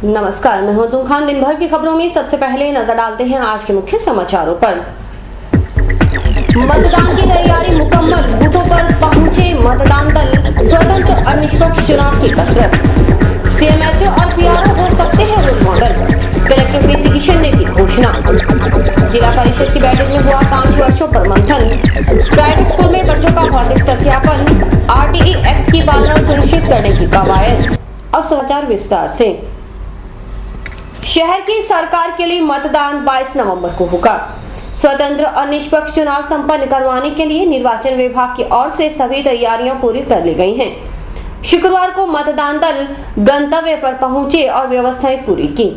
नमस्कार, मैं हूं जुम खान। दिन भर की खबरों में सबसे पहले नजर डालते हैं आज के मुख्य समाचारों पर। मतदान की तैयारी मुकम्मल, बूथों पर पहुंचे मतदान दल, स्वतंत्र और निष्पक्ष चुनाव की कसरत। सीएमएचओ और पीआरओ हो सकते हैं role model, collector PC Kishan ने की घोषणा। जिला परिषद की बैठक में हुआ 5 वर्षों पर मंथन। प्राइवेट स्कूल में बच्चों का भौतिक सत्यापन, आरटीई एक्ट की पालना सुनिश्चित करने की कवायद। अब समाचार विस्तार से। शहर की सरकार के लिए मतदान 22 नवंबर को होगा। स्वतंत्र और निष्पक्ष चुनाव संपन्न करवाने के लिए निर्वाचन विभाग की ओर से सभी तैयारियां पूरी कर ली गई हैं। शुक्रवार को मतदान दल गंतव्य पर पहुंचे और व्यवस्थाएं पूरी की।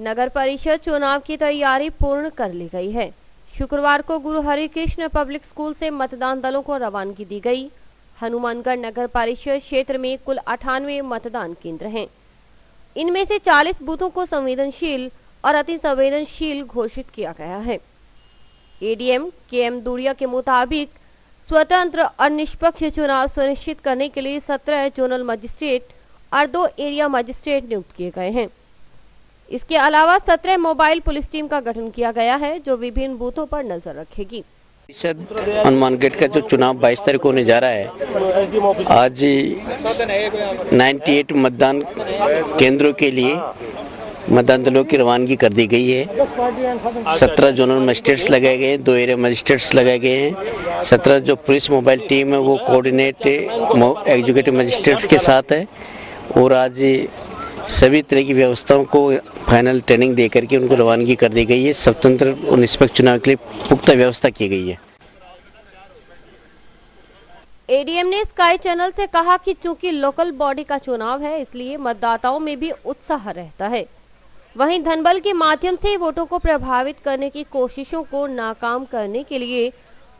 नगर परिषद चुनाव की तैयारी पूर्ण कर ली गई है। शुक्रवार को गुरु हरिकृष्ण पब्लिक स्कूल से मतदान दलों को रवानगी दी गई। हनुमानगढ़ नगर परिषद क्षेत्र में कुल 98 मतदान केंद्र हैं। इनमें से 40 बूथों को संवेदनशील और अति संवेदनशील घोषित किया गया है। एडीएम केएम दूरिया के मुताबिक स्वतंत्र और निष्पक्ष चुनाव सुनिश्चित करने के लिए 17 जोनल मजिस्ट्रेट और 2 एरिया मजिस्ट्रेट नियुक्त किए गए हैं। इसके अलावा 17 मोबाइल पुलिस टीम का गठन किया गया है जो विभिन्न बूथों पर नजर रखेगी। हनुमानगढ़ का जो चुनाव 22 तारीख को होने जा रहा है, आज 98 मतदान केंद्रों के लिए मतदान दलों की रवानगी कर दी गई है। 17 जोनल मजिस्ट्रेट्स लगाए गए हैं, 2 एरिया मजिस्ट्रेट्स लगाए गए हैं। 17 जो पुलिस मोबाइल टीम है वो कोऑर्डिनेट एग्जीक्यूटिव मजिस्ट्रेट्स के साथ है और आज सभी तरह की व्यवस्थाओं को फाइनल ट्रेनिंग दे करके उनको रवानगी कर दी गई है। स्वतंत्र और निष्पक्ष चुनाव के लिए पुख्ता व्यवस्था की गई है। एडीएम ने स्काई चैनल से कहा कि चूंकि लोकल बॉडी का चुनाव है इसलिए मतदाताओं में भी उत्साह रहता है। वहीं धनबल के माध्यम से वोटों को प्रभावित करने की कोशिशों को नाकाम करने के लिए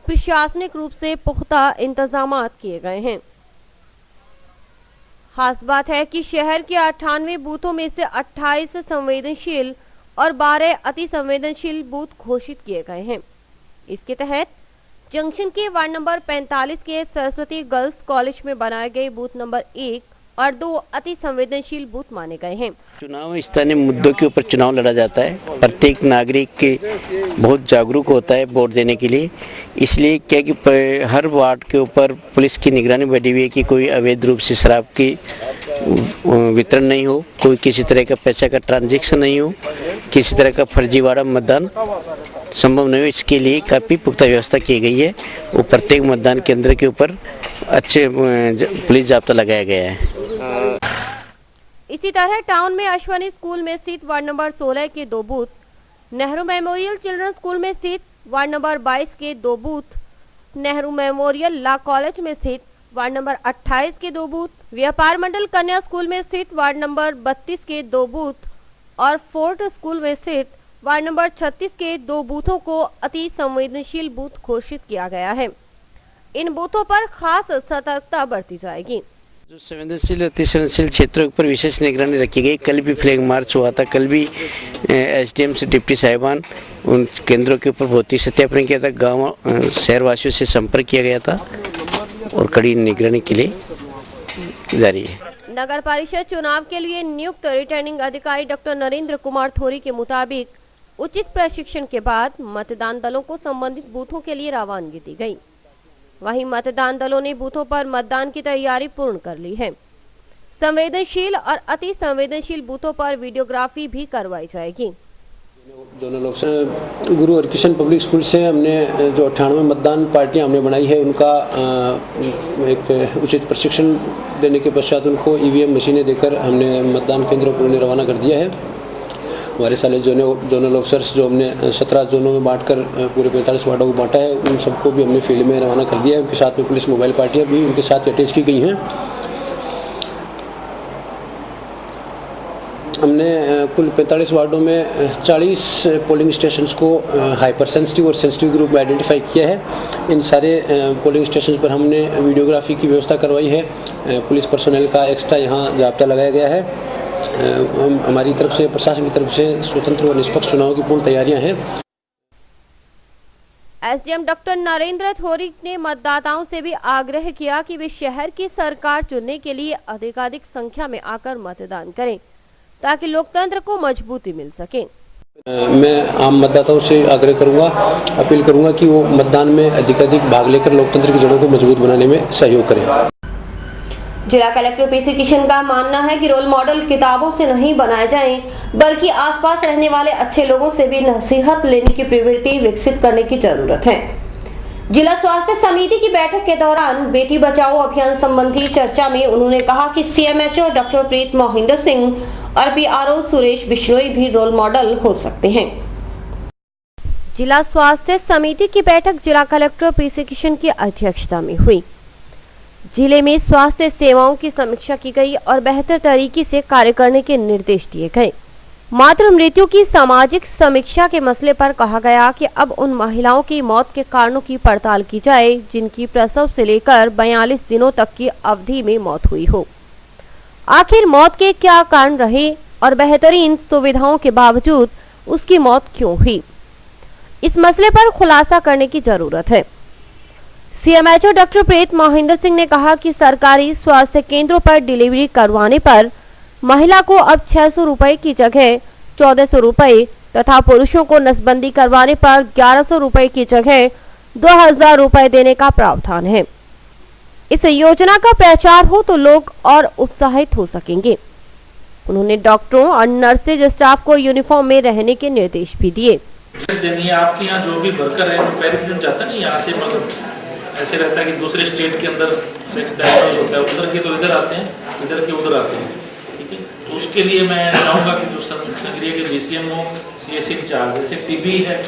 प्रशासनिक रूप से पुख्ता इंतजाम किए गए हैं। खास बात है कि शहर के 98 बूथों में से 28 संवेदनशील और 12 अति संवेदनशील बूथ घोषित किए गए हैं। इसके तहत जंक्शन के वार्ड नंबर 45 के सरस्वती गर्ल्स कॉलेज में बनाए गए बूथ नंबर 1 और 2 अति संवेदनशील बूथ माने गए हैं। चुनाव स्थानीय मुद्दों के ऊपर चुनाव लड़ा जाता है। प्रत्येक नागरिक के बहुत जागरूक होता है वोट देने के लिए। इसलिए क्या कि हर वार्ड के ऊपर पुलिस की निगरानी बढ़ी हुई है कि कोई अवैध रूप से शराब की वितरण नहीं हो, कोई किसी तरह का पैसा का ट्रांजैक्शन नहीं हो, किसी तरह का फर्जीवाड़ा मतदान संभव नहीं हो। इसके लिए काफ़ी पुख्ता व्यवस्था की गई है और प्रत्येक मतदान केंद्र के ऊपर अच्छे पुलिस जाब्ता लगाया गया है। इसी तरह टाउन में अश्वनी स्कूल में स्थित वार्ड नंबर 16 के 2 booth, Nehru memorial children school में स्थित वार्ड नंबर 22 के 2 booth, Nehru memorial law college में स्थित वार्ड नंबर 28 के 2 बूथ, व्यापार मंडल कन्या स्कूल में स्थित वार्ड नंबर 32 के 2 बूथ और फोर्ट स्कूल में स्थित वार्ड नंबर 36 के 2 बूथों को अति संवेदनशील बूथ घोषित किया गया है। इन बूथों पर खास सतर्कता बरती जाएगी। जो संवेदनशील अति संवेदनशील क्षेत्रों पर विशेष निगरानी रखी गई। कल भी फ्लैग मार्च हुआ था। कल भी एसडीएम से डिप्टी साहिबान उन केंद्रों के ऊपर भौतिक सत्यापन किया था। गाँव शहरवासियों से संपर्क किया गया था और कड़ी निगरानी के लिए जारी है। नगर परिषद चुनाव के लिए नियुक्त रिटर्निंग अधिकारी डॉक्टर नरेंद्र कुमार थोरी के मुताबिक उचित प्रशिक्षण के बाद मतदान दलों को संबंधित बूथों के लिए रवानगी दी गई। वहीं मतदान दलों ने बूथों पर मतदान की तैयारी पूर्ण कर ली है। संवेदनशील और अति संवेदनशील बूथों पर वीडियोग्राफी भी करवाई जाएगी। जोनल ऑफिसर गुरु हरिकृष्ण पब्लिक स्कूल से हमने जो 98 मतदान पार्टियां हमने बनाई है उनका एक उचित प्रशिक्षण देने के पश्चात उनको ईवीएम मशीनें देकर हमने मतदान केंद्रों पर उन्हें रवाना कर दिया है। हमारे सारे जोनल ऑफिसर्स जो हमने 17 जोनों में बांटकर पूरे 45 वार्डों को बांटा है उन सबको भी हमने फील्ड में रवाना कर दिया है। उनके साथ में पुलिस मोबाइल पार्टियां भी उनके साथ अटैच की गई हैं। हमने कुल 45 वार्डों में 40 पोलिंग स्टेशंस को हाइपर सेंसिटिव और सेंसिटिव ग्रुप में आइडेंटिफाई किया है। इन सारे पोलिंग स्टेशंस पर हमने वीडियोग्राफी की व्यवस्था करवाई है। पुलिस पर्सोनेल का एक्स्ट्रा यहाँ जाब्ता लगाया गया है। हमारी तरफ से प्रशासन की तरफ से स्वतंत्र और निष्पक्ष चुनाव की पूर्ण तैयारियां हैं। एसडीएम डॉक्टर नरेंद्र थोरिक ने मतदाताओं से भी आग्रह किया कि वे शहर की सरकार चुनने के लिए अधिकाधिक संख्या में आकर मतदान करें ताकि लोकतंत्र को मजबूती मिल सके। मैं आम मतदाताओं से आग्रह करूंगा, अपील करूंगा कि वो मतदान में अधिकाधिक भाग लेकर लोकतंत्र की जड़ों को मजबूत बनाने में सहयोग करें। जिला कलेक्टर पीसी किशन का मानना है कि रोल मॉडल किताबों से नहीं बनाए जाएं, बल्कि आसपास रहने वाले अच्छे लोगों से भी नसीहत लेने की प्रवृत्ति विकसित करने की जरूरत है। जिला स्वास्थ्य समिति की बैठक के दौरान बेटी बचाओ अभियान संबंधी चर्चा में उन्होंने कहा कि सीएमएचओ डॉक्टर प्रीत मोहिंदर सिंह और पीआरओ सुरेश बिश्नोई भी रोल मॉडल हो सकते हैं। जिला स्वास्थ्य समिति की बैठक जिला कलेक्टर पीसी किशन की अध्यक्षता में हुई। जिले में स्वास्थ्य सेवाओं की समीक्षा की गई और बेहतर तरीके से कार्य करने के निर्देश दिए गए। मातृ मृत्यु की सामाजिक समीक्षा के मसले पर कहा गया कि अब उन महिलाओं की मौत के कारणों की पड़ताल की जाए जिनकी प्रसव से लेकर 42 दिनों तक की अवधि में मौत हुई हो। आखिर मौत के क्या कारण रहे और बेहतरीन सुविधाओं के बावजूद उसकी मौत क्यों हुई, इस मसले पर खुलासा करने की जरूरत है। सीएमएचओ डॉक्टर प्रीत मोहिंदर सिंह ने कहा कि सरकारी स्वास्थ्य केंद्रों पर डिलीवरी करवाने पर महिला को अब 600 रुपए की जगह 1400 रुपए तथा पुरुषों को नसबंदी करवाने पर 1100 रुपए की जगह 2000 रुपए देने का प्रावधान है। इस योजना का प्रचार हो तो लोग और उत्साहित हो सकेंगे। उन्होंने डॉक्टरों और नर्सेज स्टाफ को यूनिफॉर्म में रहने के निर्देश भी दिए। आपके यहाँ जो भी वर्कर है वेरिफिकेशन जाता है ना, यहाँ से मतलब ऐसे रहता है कि दूसरे स्टेट के अंदर सेक्स डायग्नोज होता है, उधर के तो इधर आते हैं, इधर के उधर आते हैं, ठीक है। तो उसके लिए मैं चाहूँगा कि जो संग्रिया के बीसीएम हो, सीएससी इंचार्ज, जैसे टीबी है,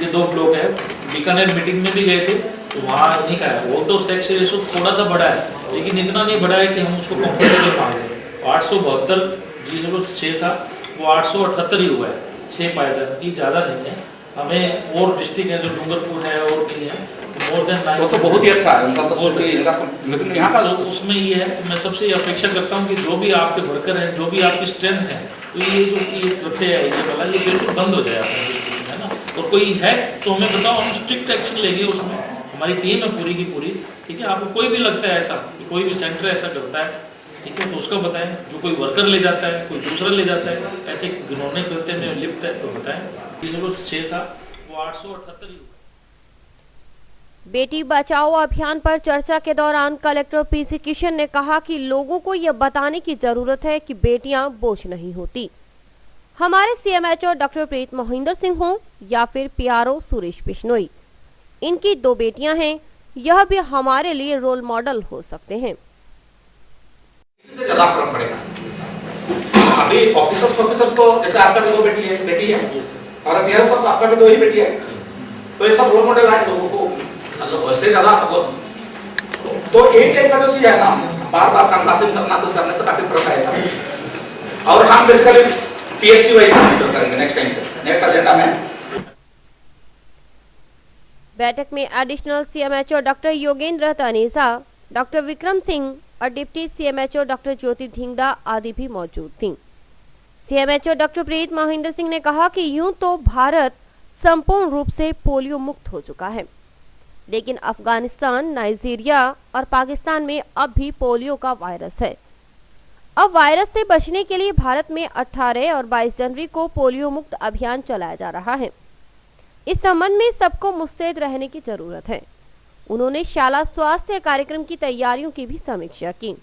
ये 2 ब्लॉक है। बीकानेर मीटिंग में भी गए थे तो वहाँ नहीं खाया। वो तो सेक्स रेशो थोड़ा सा बढ़ा है लेकिन इतना नहीं बढ़ा है कि हम उसको कंफर्टेबल मान लें। 872 006 था, वो 878 ही हुआ है, 6 पाया था, ये ज़्यादा नहीं है। हमें और डिस्ट्रिक्ट है जो डूंगरपुर है और कहीं है, मोर देन 9, वो तो बहुत ही अच्छा है उनका तो यहाँ का। तो उसमें ये है कि मैं सबसे अपेक्षा करता हूँ कि जो भी आपके वर्कर हैं, जो भी आपकी स्ट्रेंथ है, तो ये जो ये प्रत्यय है ये वाला ये बिल्कुल बंद हो जाए अपने डिस्ट्रिक्ट में, है ना। और कोई है तो हमें बताओ, हम स्ट्रिक्ट एक्शन लेंगे उसमें। हमारी टीम है पूरी की पूरी, ठीक है। आपको कोई भी लगता है ऐसा, कोई भी सेंटर ऐसा करता है, ठीक है, तो उसका बताएं। जो कोई वर्कर ले जाता है, कोई दूसरा ले जाता है, ऐसे घिनौने कृत्य में लिप्त है तो बताएं। 6 था, वो 878 ही। बेटी बचाओ अभियान पर चर्चा के दौरान कलेक्टर पीसी किशन ने कहा कि लोगों को यह बताने की जरूरत है कि बेटियां बोझ नहीं होती। हमारे सीएमएचओ डॉक्टर प्रीत मोहिंदर सिंह हो या फिर पीआरओ सुरेश बिश्नोई, इनकी 2 बेटियां हैं, यह भी हमारे लिए रोल मॉडल हो सकते हैं। इससे ज्यादा फर्क पड़ेगा। अभी ऑफिसर्स तो जैसे आपका भी 2 बेटी है और अब यह सब आपका भी 2 ही बेटी है, तो ये सब रोल मॉडल है लोगों को। उससे ज्यादा तो एक का जो चीज है ना, बार-बार कंपासिंग करना, कुछ करने से काफी फर्क आएगा। और हम बेसिकली पीएचसी वाइज मॉनिटर करेंगे नेक्स्ट टाइम से, नेक्स्ट एजेंडा में। बैठक में additional CMHO doctor Yogendra Taneja, doctor Vikram Singh और डिप्टी सीएमएचओ डॉक्टर ज्योति धिंगड़ा आदि भी मौजूद थीं। सीएमएचओ डॉक्टर प्रीत मोहिंदर सिंह ने कहा कि यूं तो भारत संपूर्ण रूप से पोलियो मुक्त हो चुका है, लेकिन अफगानिस्तान, नाइजीरिया और पाकिस्तान में अब भी पोलियो का वायरस है। अब वायरस से बचने के लिए भारत में 18 और 22 जनवरी को पोलियो मुक्त अभियान चलाया जा रहा है। इस संबंध में सबको मुस्तैद रहने की जरूरत है। उन्होंने शाला स्वास्थ्य कार्यक्रम की तैयारियों की भी समीक्षा की।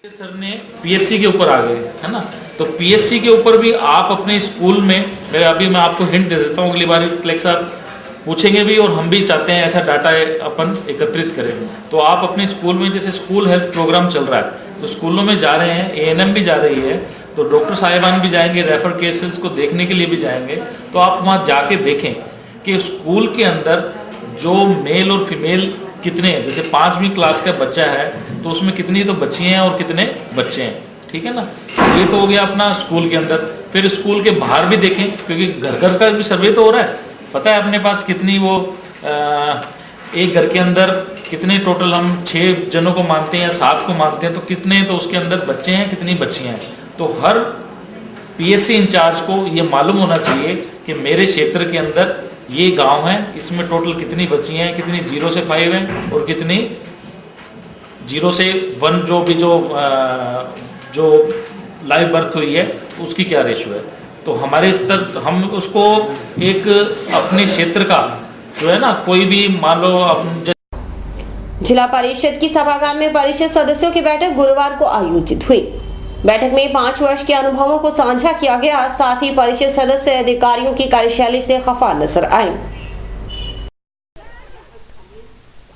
सर ने पीएससी के ऊपर आ गए, है ना, तो पीएससी के ऊपर भी आप अपने स्कूल में, अभी मैं आपको हिंट दे देता हूँ, अगली बार कलेक्टर साहब पूछेंगे भी और हम भी चाहते हैं ऐसा डाटा अपन एकत्रित करें। तो आप अपने स्कूल में, जैसे स्कूल हेल्थ प्रोग्राम चल रहा है तो स्कूलों में जा रहे हैं, एएनएम भी जा रही है, तो डॉक्टर साहिबान भी जाएंगे, रेफर केसेस को देखने के लिए भी जाएंगे। तो आप वहाँ जाके देखें कि स्कूल के अंदर जो मेल और फीमेल कितने हैं। जैसे 5वीं क्लास का बच्चा है तो उसमें कितनी तो बच्चियाँ हैं और कितने बच्चे हैं, ठीक है ना। ये तो हो गया अपना स्कूल के अंदर। फिर स्कूल के बाहर भी देखें, क्योंकि घर घर का भी सर्वे तो हो रहा है, पता है अपने पास कितनी वो एक घर के अंदर कितने टोटल हम 6 जनों को मानते हैं या 7 को मानते हैं, तो कितने तो उसके अंदर बच्चे हैं, कितनी बच्चियाँ हैं। तो हर पीएससी इंचार्ज को ये मालूम होना चाहिए कि मेरे क्षेत्र के अंदर ये गांव है, इसमें टोटल कितनी बच्ची हैं, कितनी 0 से 5 हैं और कितनी 0 से 1 जो लाइव बर्थ हुई है उसकी क्या रेशियो है। तो हमारे स्तर हम उसको एक अपने क्षेत्र का जो है ना, कोई भी मान लो जिला परिषद की सभागार में परिषद सदस्यों की बैठक गुरुवार को आयोजित हुई। बैठक में 5 वर्ष के अनुभवों को साझा किया गया। साथ ही परिषद सदस्य अधिकारियों की कार्यशैली से खफा नजर आए।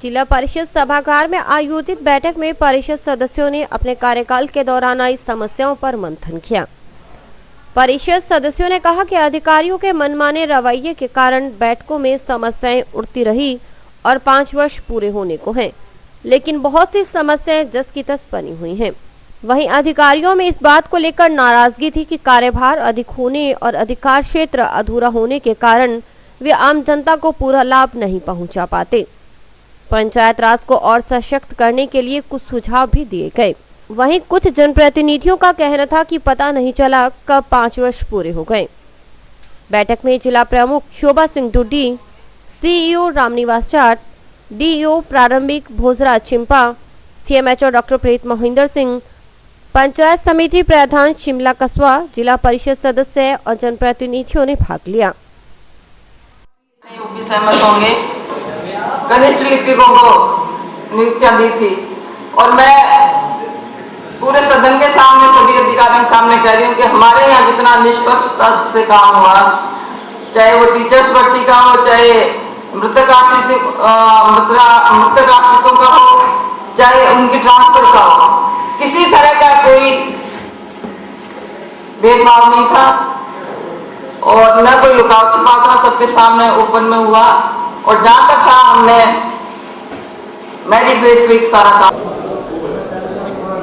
जिला परिषद सभागार में आयोजित बैठक में परिषद सदस्यों ने अपने कार्यकाल के दौरान आई समस्याओं पर मंथन किया। परिषद सदस्यों ने कहा कि अधिकारियों के मनमाने रवैये के कारण बैठकों में समस्याएं उठती रही और 5 वर्ष पूरे होने को हैं, लेकिन बहुत सी समस्याएं जस की तस बनी हुई हैं। वहीं अधिकारियों में इस बात को लेकर नाराजगी थी कि कार्यभार अधिक होने और अधिकार क्षेत्र अधूरा होने के कारण वे आम जनता को पूरा लाभ नहीं पहुंचा पाते। पंचायत राज को और सशक्त करने के लिए कुछ सुझाव भी दिए गए। वहीं कुछ जनप्रतिनिधियों का कहना था कि पता नहीं चला कब 5 वर्ष पूरे हो गए। बैठक में जिला प्रमुख शोभा सिंह डुड्डी, सीईओ रामनिवास जाट, डीईओ प्रारंभिक भोजराज चिंपा, सीएमएचओ डॉक्टर प्रीत मोहिंदर सिंह, पंचायत समिति प्रधान शिमला कस्बा, जिला परिषद सदस्य और जनप्रतिनिधियों ने भाग लिया। सहमत होंगे। कनिष्ठ लिपिकों को नियुक्तियां दी थी और मैं पूरे सदन के सामने, सभी अधिकारियों के सामने कह रही हूँ कि हमारे यहाँ जितना निष्पक्षता से काम हुआ, चाहे वो टीचर्स भर्ती का हो, चाहे मृतक आश्रितों का हो, चाहे उनकी ट्रांसफर का हो, किसी तरह का कोई भेदभाव नहीं था और न कोई लुकाव छिपाव था। सबके सामने ओपन में हुआ और जहां तक था हमने मेरिट बेस पे सारा काम।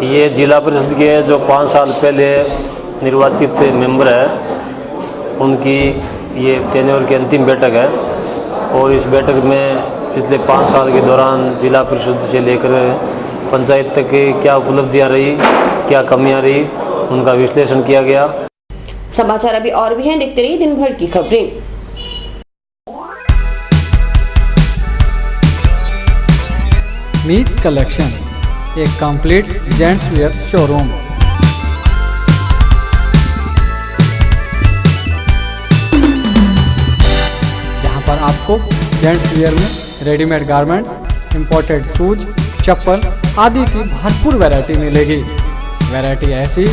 ये जिला परिषद के जो 5 साल पहले निर्वाचित मेंबर है, उनकी ये टेन्योर की अंतिम बैठक है और इस बैठक में पिछले 5 साल के दौरान जिला परिषद से लेकर पंचायत तक की क्या उपलब्धियां रही, क्या कमियां रही, उनका विश्लेषण किया गया। समाचार अभी और भी हैं, देखते रहिए दिन भर की खबरें। मीत कलेक्शन, एक कंप्लीट जेंट्स वेयर शोरूम। जहां पर आपको जेंट्स वेयर में रेडीमेड गारमेंट्स, इंपोर्टेड शूज, चप्पल आदि की भरपूर वैरायटी मिलेगी। वैरायटी ऐसी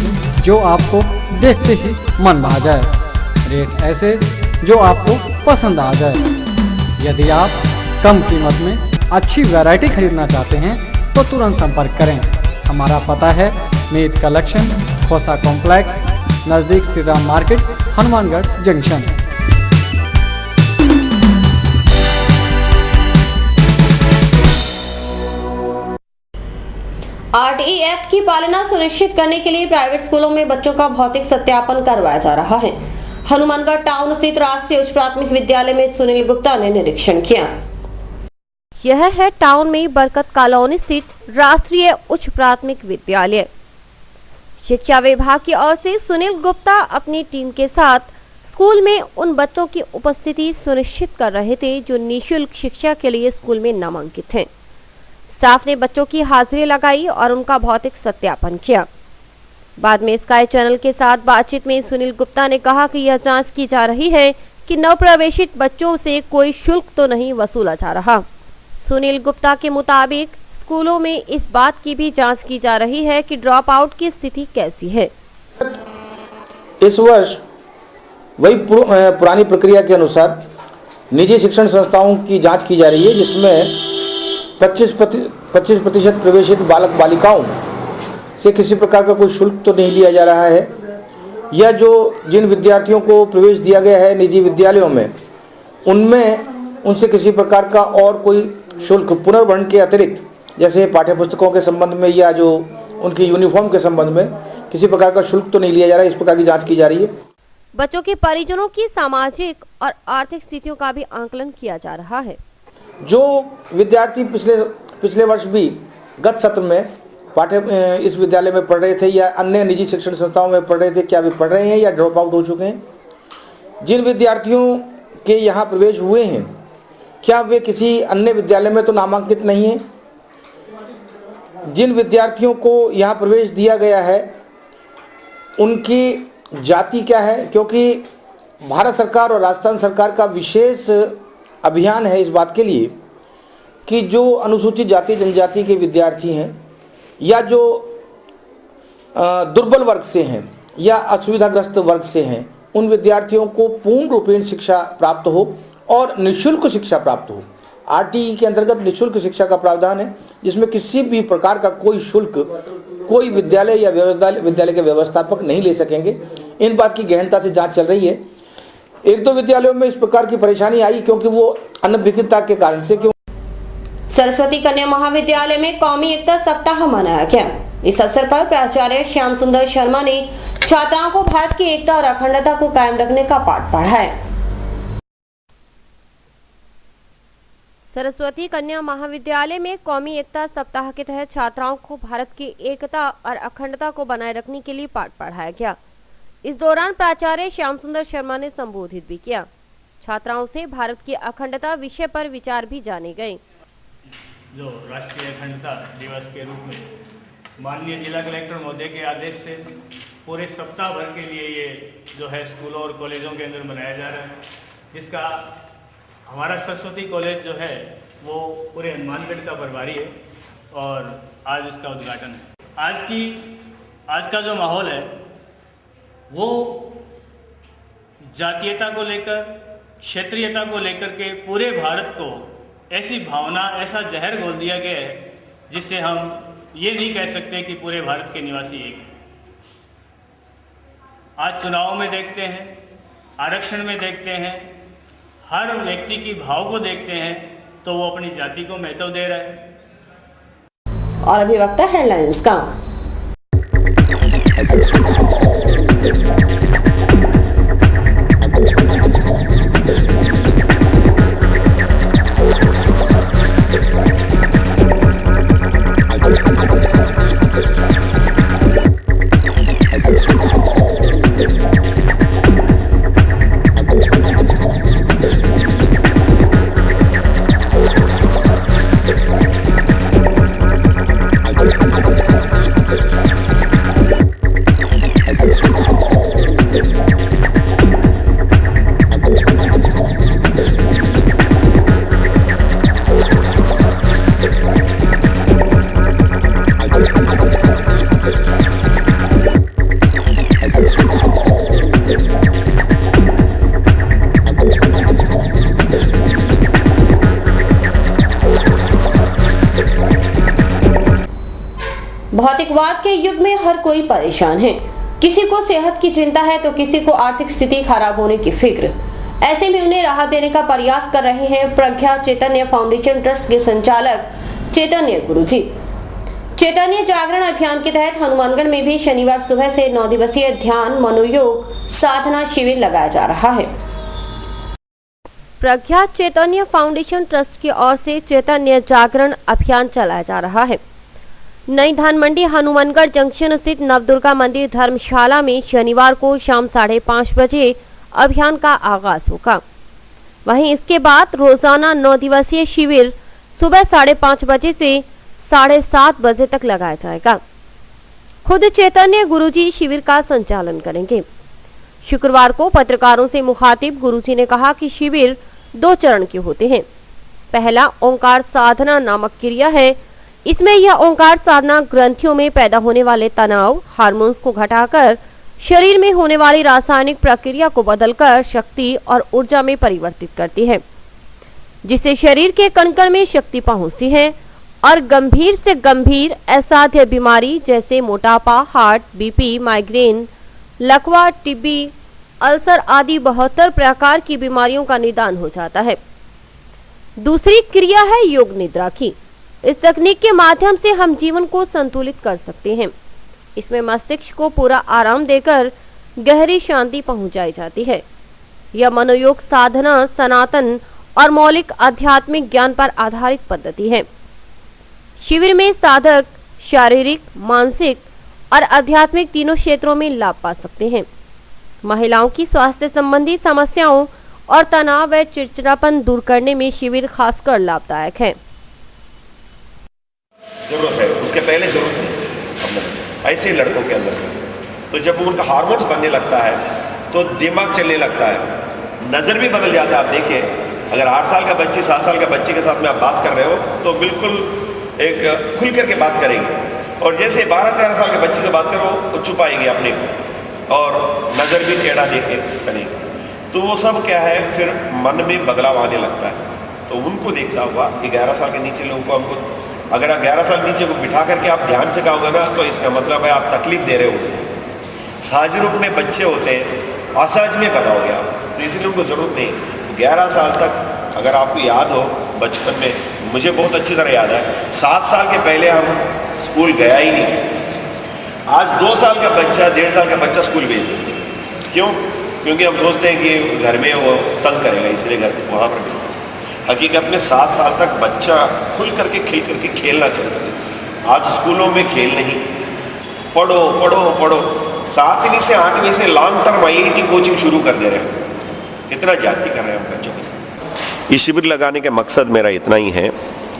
जो आपको देखते ही मन भा जाए, रेट ऐसे जो आपको पसंद आ जाए। यदि आप कम कीमत में अच्छी वैरायटी खरीदना चाहते हैं तो तुरंत संपर्क करें। हमारा पता है मीत कलेक्शन, खोसा कॉम्प्लेक्स, नज़दीक Shri Ram market, Hanumangarh junction. RTE act की पालना सुनिश्चित करने के लिए प्राइवेट स्कूलों में बच्चों का भौतिक सत्यापन करवाया जा रहा है। हनुमानगढ़ टाउन स्थित राष्ट्रीय उच्च प्राथमिक विद्यालय में सुनील गुप्ता ने निरीक्षण किया। यह है टाउन में बरकत कॉलोनी स्थित राष्ट्रीय उच्च प्राथमिक विद्यालय। शिक्षा विभाग की ओर से सुनील गुप्ता अपनी टीम के साथ स्कूल में उन बच्चों की उपस्थिति सुनिश्चित कर रहे थे जो निःशुल्क शिक्षा के लिए स्कूल में नामांकित हैं। स्टाफ ने बच्चों की हाजिरी लगाई और उनका भौतिक सत्यापन किया। बाद में स्काई चैनल के साथ बातचीत में सुनील गुप्ता ने कहा कि यह जांच की जा रही है कि नवप्रवेशित बच्चों से कोई शुल्क तो नहीं वसूला जा रहा। सुनील गुप्ता के मुताबिक स्कूलों में इस बात की भी जांच की जा रही है कि ड्रॉप आउट की स्थिति कैसी है। इस वर्ष वही पुरानी प्रक्रिया के अनुसार निजी शिक्षण संस्थाओं की जांच की जा रही है, जिसमें 25% प्रवेशित बालक बालिकाओं से किसी प्रकार का कोई शुल्क तो नहीं लिया जा रहा है, या जो जिन विद्यार्थियों को प्रवेश दिया गया है निजी विद्यालयों में, उनमें उनसे किसी प्रकार का और कोई शुल्क पुनर्भरण के अतिरिक्त, जैसे पाठ्य पुस्तकों के संबंध में या जो उनकी यूनिफॉर्म के संबंध में किसी प्रकार का शुल्क तो नहीं लिया जा रहा है। इस प्रकार की जांच की जा रही है। बच्चों के परिजनों की सामाजिक और आर्थिक स्थितियों का भी आकलन किया जा रहा है। जो विद्यार्थी पिछले वर्ष भी गत सत्र में इस विद्यालय में पढ़ रहे थे या अन्य निजी शिक्षण संस्थाओं में पढ़ रहे थे, क्या वे पढ़ रहे हैं या ड्रॉप आउट हो चुके हैं? जिन विद्यार्थियों के यहाँ प्रवेश हुए हैं, क्या वे किसी अन्य विद्यालय में तो नामांकित नहीं हैं? जिन विद्यार्थियों को यहाँ प्रवेश दिया गया है उनकी जाति क्या है? क्योंकि भारत सरकार और राजस्थान सरकार का विशेष अभियान है इस बात के लिए कि जो अनुसूचित जाति जनजाति के विद्यार्थी हैं या जो दुर्बल वर्ग से हैं या असुविधाग्रस्त वर्ग से हैं, उन विद्यार्थियों को पूर्ण रूपेण शिक्षा प्राप्त हो और निःशुल्क शिक्षा प्राप्त हो। आरटीई के अंतर्गत निःशुल्क शिक्षा का प्रावधान है, जिसमें किसी भी प्रकार का कोई शुल्क कोई विद्यालय या विद्यालय के व्यवस्थापक नहीं ले सकेंगे। इन बात की गहनता से जांच चल रही है। एक दो विद्यालयों में इस प्रकार की परेशानी आई क्योंकि वो अनभिज्ञता के कारण से। सरस्वती कन्या महाविद्यालय में कौमी एकता सप्ताह मनाया गया। इस अवसर पर प्राचार्य श्याम सुंदर शर्मा ने छात्राओं को भारत की एकता और अखंडता को कायम रखने का पाठ पढ़ाया। सरस्वती कन्या महाविद्यालय में कौमी एकता सप्ताह के तहत छात्राओं को भारत की एकता और अखंडता को बनाए रखने के लिए पाठ पढ़ाया गया। इस दौरान प्राचार्य श्याम सुंदर शर्मा ने संबोधित भी किया। छात्राओं से भारत की अखंडता विषय पर विचार भी जाने गए। जो राष्ट्रीय अखंडता दिवस के रूप में माननीय जिला कलेक्टर महोदय के आदेश से पूरे सप्ताह भर के लिए ये जो है स्कूलों और कॉलेजों के अंदर मनाया जा रहा है, जिसका हमारा सरस्वती कॉलेज जो है वो पूरे हनुमानगढ़ का प्रभारी है और आज इसका उद्घाटन है। आज का जो माहौल है वो जातीयता को लेकर, क्षेत्रीयता को लेकर के पूरे भारत को ऐसी भावना, ऐसा जहर घोल दिया गया है जिससे हम ये नहीं कह सकते कि पूरे भारत के निवासी एक हैं। आज चुनाव में देखते हैं, आरक्षण में देखते हैं, हर व्यक्ति की भाव को देखते हैं तो वो अपनी जाति को महत्व दे रहा है। और अभी वक्त है हेडलाइंस का। भौतिकवाद के युग में हर कोई परेशान है। किसी को सेहत की चिंता है तो किसी को आर्थिक स्थिति खराब होने की फिक्र। ऐसे में उन्हें राहत देने का प्रयास कर रहे हैं प्रज्ञा चैतन्य फाउंडेशन ट्रस्ट के संचालक चैतन्य गुरुजी। चैतन्य जागरण अभियान के तहत हनुमानगढ़ में भी शनिवार सुबह से 9 दिवसीय ध्यान मनोयोग साधना शिविर लगाया जा रहा है। प्रज्ञा चैतन्य फाउंडेशन ट्रस्ट की ओर से चैतन्य जागरण अभियान चलाया जा रहा है। नई धान मंडी हनुमानगढ़ जंक्शन स्थित नवदुर्गा मंदिर धर्मशाला में शनिवार को शाम 5:30 बजे अभियान का आगाज होगा। वहीं इसके बाद रोजाना 9 दिवसीय शिविर सुबह 5:30 बजे से 7:30 बजे तक लगाया जाएगा। खुद चैतन्य गुरुजी शिविर का संचालन करेंगे। शुक्रवार को पत्रकारों से मुखातिब गुरुजी ने कहा कि शिविर 2 चरण के होते हैं। पहला ओंकार साधना नामक क्रिया है। इसमें यह ओंकार साधना ग्रंथियों में पैदा होने वाले तनाव, हार्मोन्स को घटाकर शरीर में होने वाली रासायनिक प्रक्रिया को बदलकर शक्ति और ऊर्जा में परिवर्तित करती है, जिससे शरीर के कण-कण में शक्ति पहुंचती है और गंभीर से गंभीर असाध्य बीमारी जैसे मोटापा, हार्ट, बीपी, माइग्रेन, लकवा, टीबी, अल्सर आदि 72 प्रकार की बीमारियों का निदान हो जाता है। दूसरी क्रिया है योग निद्रा की। इस तकनीक के माध्यम से हम जीवन को संतुलित कर सकते हैं। इसमें मस्तिष्क को पूरा आराम देकर गहरी शांति पहुंचाई जाती है। यह मनोयोग साधना सनातन और मौलिक आध्यात्मिक ज्ञान पर आधारित पद्धति है। शिविर में साधक शारीरिक, मानसिक और आध्यात्मिक तीनों क्षेत्रों में लाभ पा सकते हैं। महिलाओं की स्वास्थ्य संबंधी समस्याओं और तनाव व चिड़चिड़ापन दूर करने में शिविर खासकर लाभदायक है। जरूरत है, उसके पहले जरूरत नहीं। ऐसे लड़कों के अंदर तो जब उनका हार्मोन्स बनने लगता है तो दिमाग चलने लगता है, नज़र भी बदल जाता है। आप देखिए, अगर 8 साल का बच्ची 7 साल का बच्चे के साथ में आप बात कर रहे हो तो बिल्कुल एक खुल करके बात करेंगे, और जैसे 12-13 साल के बच्चे की बात करो वो छुपाएंगे अपने को और नज़र भी टेढ़ा देख के करेंगे। तो वो सब क्या है, फिर मन में बदलाव आने लगता है। तो उनको देखता हुआ 11 साल के नीचे लोगों को हमको, अगर आप 11 साल नीचे को बिठा करके आप ध्यान से कहोगे ना तो इसका मतलब है आप तकलीफ दे रहे हो। सहज रूप में बच्चे होते हैं, असहज में बताओगे आप, तो इसलिए उनको जरूरत नहीं। 11 साल तक अगर आपको याद हो, बचपन में मुझे बहुत अच्छी तरह याद है, 7 साल के पहले हम स्कूल गया ही नहीं। आज 2 साल का बच्चा, 1.5 साल का बच्चा स्कूल भेज देते हैं। क्यों? क्योंकि हम सोचते हैं कि घर में वो तंग करेगा, इसलिए घर वहाँ पर भेज देते हैं। हकीकत में 7 साल तक बच्चा खुल करके खेल करके खेलना चाहिए। आज स्कूलों में खेल नहीं, पढ़ो पढ़ो पढ़ो। 7वीं से 8वीं से लॉन्ग टर्म IIT कोचिंग शुरू कर दे रहे हैं। कितना जाति कर रहे हैं हम बच्चों के साथ। इस शिविर लगाने का मकसद मेरा इतना ही है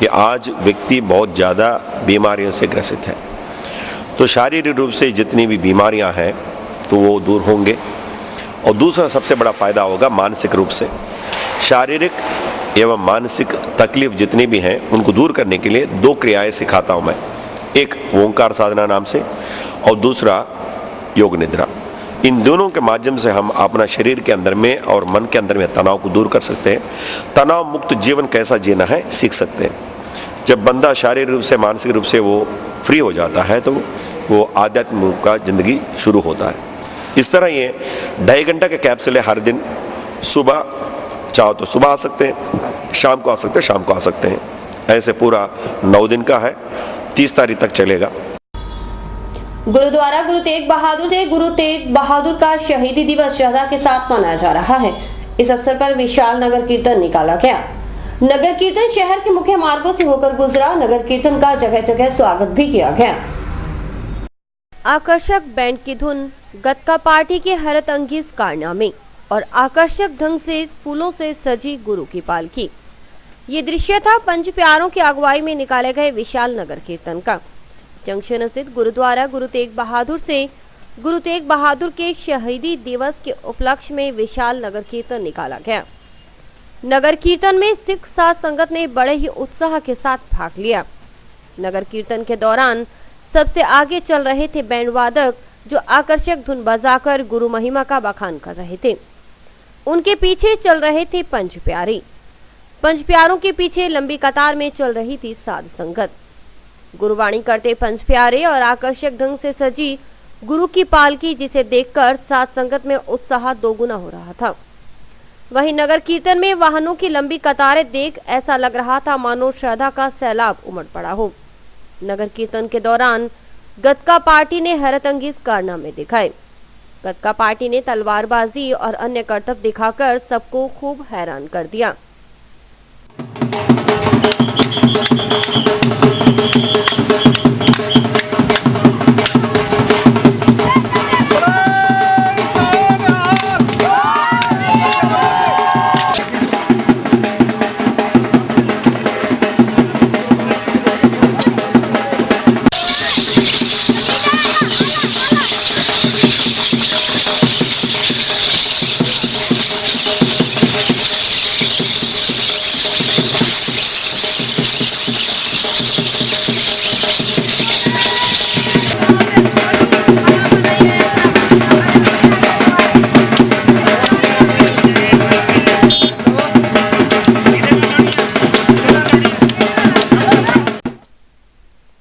कि आज व्यक्ति बहुत ज़्यादा बीमारियों से ग्रसित है, तो शारीरिक रूप से जितनी भी बीमारियां हैं तो वो दूर होंगे, और दूसरा सबसे बड़ा फ़ायदा होगा मानसिक रूप से। शारीरिक एवं मानसिक तकलीफ जितनी भी हैं उनको दूर करने के लिए 2 क्रियाएं सिखाता हूँ मैं, एक ओंकार साधना नाम से और दूसरा योग निद्रा। इन दोनों के माध्यम से हम अपना शरीर के अंदर में और मन के अंदर में तनाव को दूर कर सकते हैं। तनाव मुक्त जीवन कैसा जीना है सीख सकते हैं। जब बंदा शारीरिक रूप से मानसिक रूप से वो फ्री हो जाता है तो वो आध्यात्मिक का जिंदगी शुरू होता है। इस तरह ये 2.5 घंटा के कैप्सूल है। हर दिन सुबह चाहो तो सुबह आ सकते हैं, शाम को आ सकते हैं, शाम को आ सकते हैं। ऐसे पूरा 9 दिन का है, 30 तारीख तक चलेगा। गुरुद्वारा गुरु तेग बहादुर से गुरु तेग बहादुर का शहीदी दिवस श्रद्धा के साथ मनाया जा रहा है। इस अवसर पर विशाल नगर कीर्तन निकाला गया। नगर कीर्तन शहर के मुख्य मार्गों से होकर गुजरा। नगर कीर्तन का जगह जगह स्वागत भी किया गया। आकर्षक बैंड की धुन, गतका पार्टी के हैरत अंगेज कारनामे और आकर्षक ढंग से फूलों से सजी गुरु की पालकी, ये दृश्य था पंच प्यारों की अगुवाई में निकाले गए विशाल नगर कीर्तन का। जंक्शन स्थित गुरुद्वारा गुरु तेग बहादुर से गुरु तेग बहादुर के शहीदी दिवस के उपलक्ष्य में विशाल नगर कीर्तन निकाला गया। नगर कीर्तन में सिख साध संगत ने बड़े ही उत्साह के साथ भाग लिया। नगर कीर्तन के दौरान सबसे आगे चल रहे थे बैंड वादक, जो आकर्षक धुन बजाकर गुरु महिमा का बखान कर रहे थे। उनके पीछे चल रहे थे पंच प्यारे। पंच प्यारों के पीछे लंबी कतार में चल रही थी साध संगत। गुरुवाणी करते पंच प्यारे और आकर्षक ढंग से सजी गुरु की पालकी, जिसे देखकर साध संगत में उत्साह दोगुना हो रहा था। वहीं नगर कीर्तन में वाहनों की लंबी कतारें देख ऐसा लग रहा था मानो श्रद्धा का सैलाब उमड़ पड़ा हो। नगर कीर्तन के दौरान गतका पार्टी ने हैरत अंगेज कारनामे दिखाए। गतका पार्टी ने तलवारबाजी और अन्य करतब दिखाकर सबको खूब हैरान कर दिया।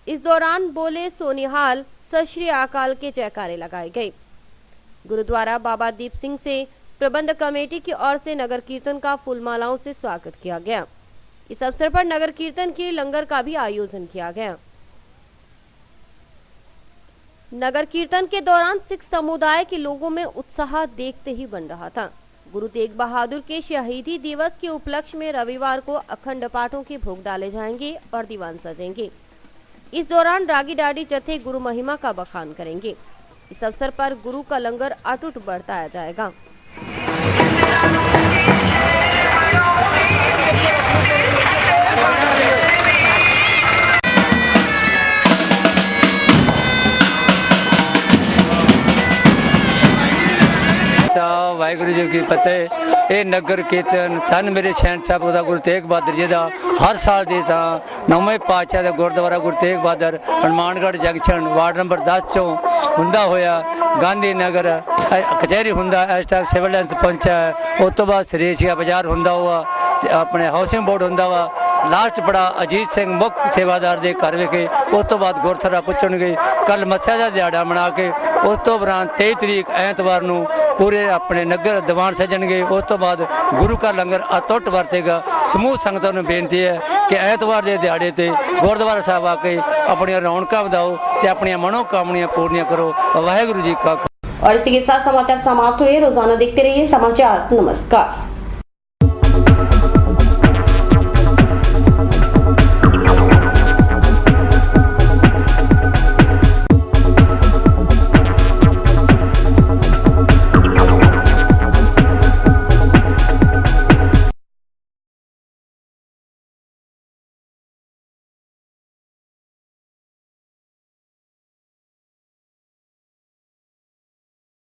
इस दौरान बोले सोनिहाल, सत श्री अकाल के जयकारे लगाए गए। गुरुद्वारा बाबा दीप सिंह से प्रबंध कमेटी की ओर से नगर कीर्तन का फूलमालाओं से स्वागत किया गया। इस अवसर पर नगर कीर्तन के लंगर का भी आयोजन किया गया। नगर कीर्तन के दौरान सिख समुदाय के लोगों में उत्साह देखते ही बन रहा था। गुरु तेग बहादुर के शहीदी दिवस के उपलक्ष्य में रविवार को अखंड पाठों के भोग डाले जाएंगे और दीवान सजेंगे। इस दौरान रागी डाडी जत्थे गुरु महिमा का बखान करेंगे। इस अवसर पर गुरु का लंगर अटूट बरताया जाएगा। वाहिगुरू जी की फतेह। ये नगर कीर्तन धन मेरे शहनशाह खुदा गुरु तेग बहादुर जी का हर साल की तरह 9वें पातशाह का gurdwara Guru Tegh Bahadur Hanumangarh junction ward number 10 चों हुंदा होया गांधी नगर कचहरी हुंदा इस टाइम सिविल लाइन्स पहुंचा है। उस तो बाद सरेशिया बाजार हुंदा हुआ अपने हाउसिंग बोर्ड हुंदा हुआ लास्ट बड़ा अजीत सिंह मुख्य सेवादार के घर विखे उस तो बाद गुरथरा पुछणगे कल मत्स्या का दिहाड़ा मना के उस तो उपरांत 23 तरीक ऐतवार नूं पूरे अपने नगर दीवान सजणगे। उस तो बाद गुरु का लंगर अतुट वरतेगा। समूह संगतां नूं बेनती है कि ऐतवार के दिहाड़े ते गुरुद्वारा साहब आके अपनी रौनकां वधाओ ते अपनी मनोकामनाएं पूर्णियां करो। वाहिगुरू जी का। और इसी के साथ समाचार समाप्त हुए। रोजाना देखते रहिए समाचार। नमस्कार।